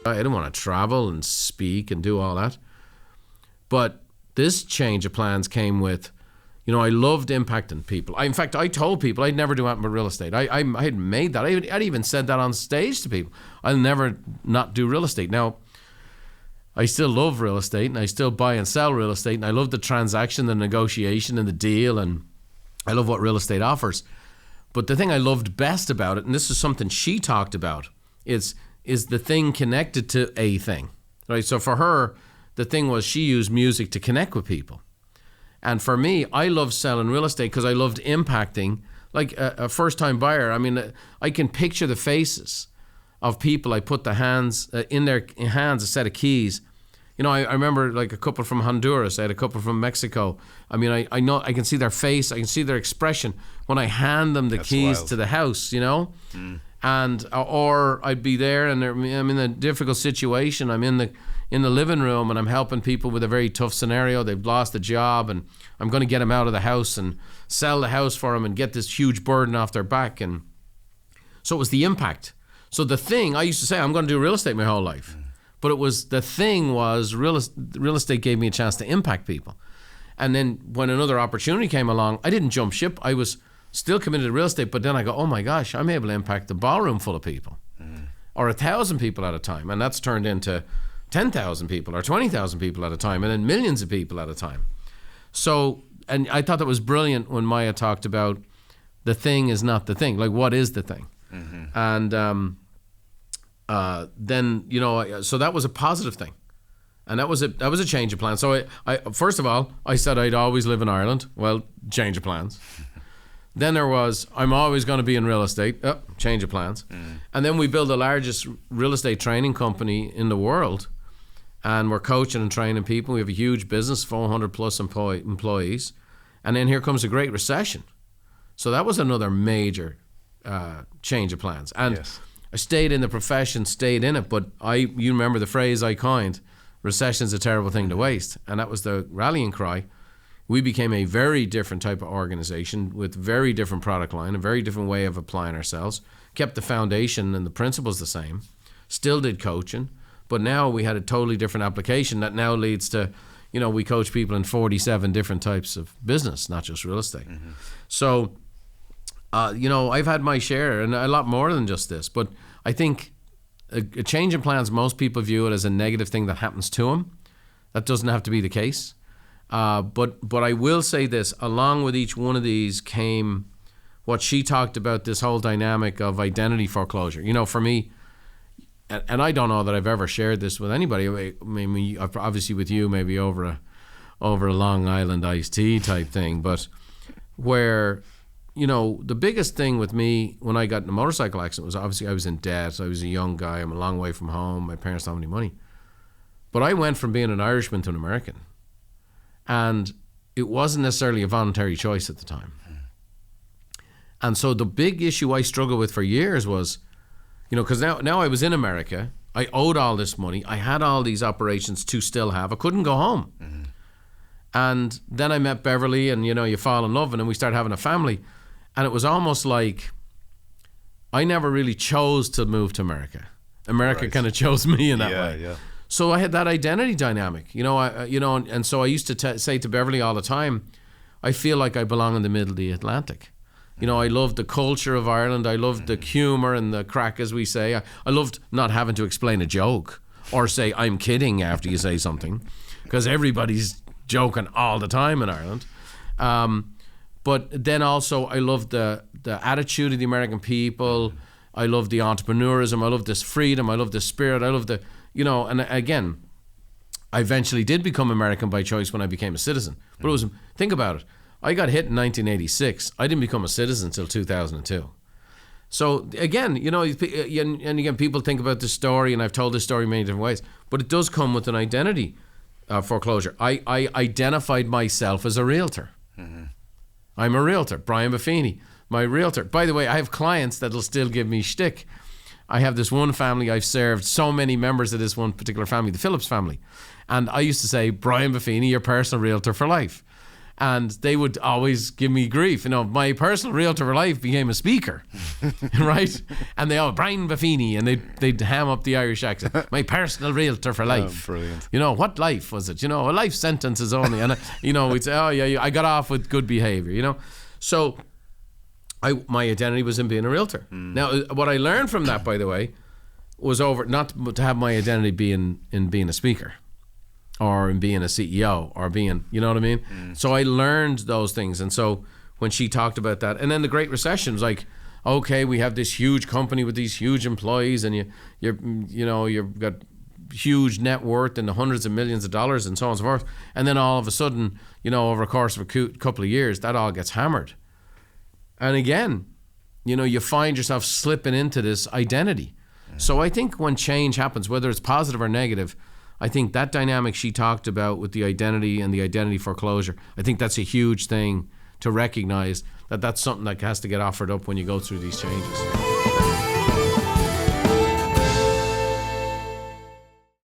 I didn't want to travel and speak and do all that. But this change of plans came with, I loved impacting people. In fact, I told people I'd never do anything but real estate. I had made that. I'd even said that on stage to people. I'll never not do real estate. Now, I still love real estate, and I still buy and sell real estate, and I love the transaction, the negotiation, and the deal, and I love what real estate offers. But the thing I loved best about it, and this is something she talked about, is the thing connected to a thing, right? So for her, the thing was she used music to connect with people. And for me, I love selling real estate because I loved impacting, like a first-time buyer. I mean, I can picture the faces of people. I put the hands in their hands, a set of keys. I remember like a couple from Honduras. I had a couple from Mexico. I mean, I know, I can see their face. I can see their expression when I hand them the keys to the house, And, or I'd be there and I'm in a difficult situation. I'm in the living room and I'm helping people with a very tough scenario. They've lost a job and I'm going to get them out of the house and sell the house for them and get this huge burden off their back. And so it was the impact. So the thing, I used to say, I'm going to do real estate my whole life. But it was, the thing was real estate gave me a chance to impact people. And then when another opportunity came along, I didn't jump ship. I was still committed to real estate, but then I go, oh my gosh, I'm able to impact the ballroom full of people or 1,000 people at a time. And that's turned into 10,000 people or 20,000 people at a time and then millions of people at a time. So, and I thought that was brilliant when Maya talked about the thing is not the thing. Like, what is the thing? And then, so that was a positive thing. And that was a change of plan. So I first of all, I said I'd always live in Ireland. Well, change of plans. Then there was, I'm always going to be in real estate. Oh, change of plans. And then we built the largest real estate training company in the world. And we're coaching and training people. We have a huge business, 400 plus employees. And then here comes a Great Recession. So that was another major change of plans. And I stayed in the profession, stayed in it. But you remember the phrase I coined, recession's a terrible thing to waste. And that was the rallying cry. We became a very different type of organization with very different product line, a very different way of applying ourselves, kept the foundation and the principles the same, still did coaching, but now we had a totally different application that now leads to, we coach people in 47 different types of business, not just real estate. So, I've had my share and a lot more than just this, but I think a change in plans, most people view it as a negative thing that happens to them. That doesn't have to be the case. But I will say this, along with each one of these came what she talked about, this whole dynamic of identity foreclosure. For me, and I don't know that I've ever shared this with anybody. I mean, obviously with you, maybe over a Long Island iced tea type thing, but where, the biggest thing with me when I got in a motorcycle accident was obviously I was in debt. I was a young guy. I'm a long way from home. My parents don't have any money. But I went from being an Irishman to an American. And it wasn't necessarily a voluntary choice at the time. And so the big issue I struggled with for years was, because now I was in America, I owed all this money, I had all these operations to still have, I couldn't go home. And then I met Beverly and, you fall in love and then we started having a family. And it was almost like I never really chose to move to America. America kind of chose me in that way. Yeah. So I had that identity dynamic, and so I used to say to Beverly all the time, I feel like I belong in the middle of the Atlantic. I loved the culture of Ireland. I loved the humor and the crack, as we say. I loved not having to explain a joke or say, I'm kidding after you say something, because everybody's joking all the time in Ireland. But then also I loved the attitude of the American people. I loved the entrepreneurism. I loved this freedom. I loved the spirit. I loved the... and again, I eventually did become American by choice when I became a citizen. But it was, think about it. I got hit in 1986. I didn't become a citizen until 2002. So again, and again, people think about this story, and I've told this story many different ways, but it does come with an identity foreclosure. I identified myself as a realtor. I'm a realtor. Brian Buffini, my realtor. By the way, I have clients that'll still give me shtick. I have this one family, I've served so many members of this one particular family, the Phillips family. And I used to say, Brian Buffini, your personal realtor for life. And they would always give me grief. My personal realtor for life became a speaker, right? And they all, Brian Buffini, and they'd ham up the Irish accent. My personal realtor for life. Brilliant. What life was it? A life sentence is only. And, we'd say, oh, yeah, I got off with good behavior, So my identity was in being a realtor. Now, what I learned from that, by the way, was not to have my identity be in being a speaker. Or in being a CEO, or being, you know what I mean? So I learned those things. And so when she talked about that, and then the Great Recession was like, okay, we have this huge company with these huge employees, and you've got huge net worth in the hundreds of millions of dollars and so on and so forth. And then all of a sudden, over the course of a couple of years, that all gets hammered. And again, you find yourself slipping into this identity. So I think when change happens, whether it's positive or negative, I think that dynamic she talked about with the identity and the identity foreclosure, I think that's a huge thing to recognize, that that's something that has to get offered up when you go through these changes.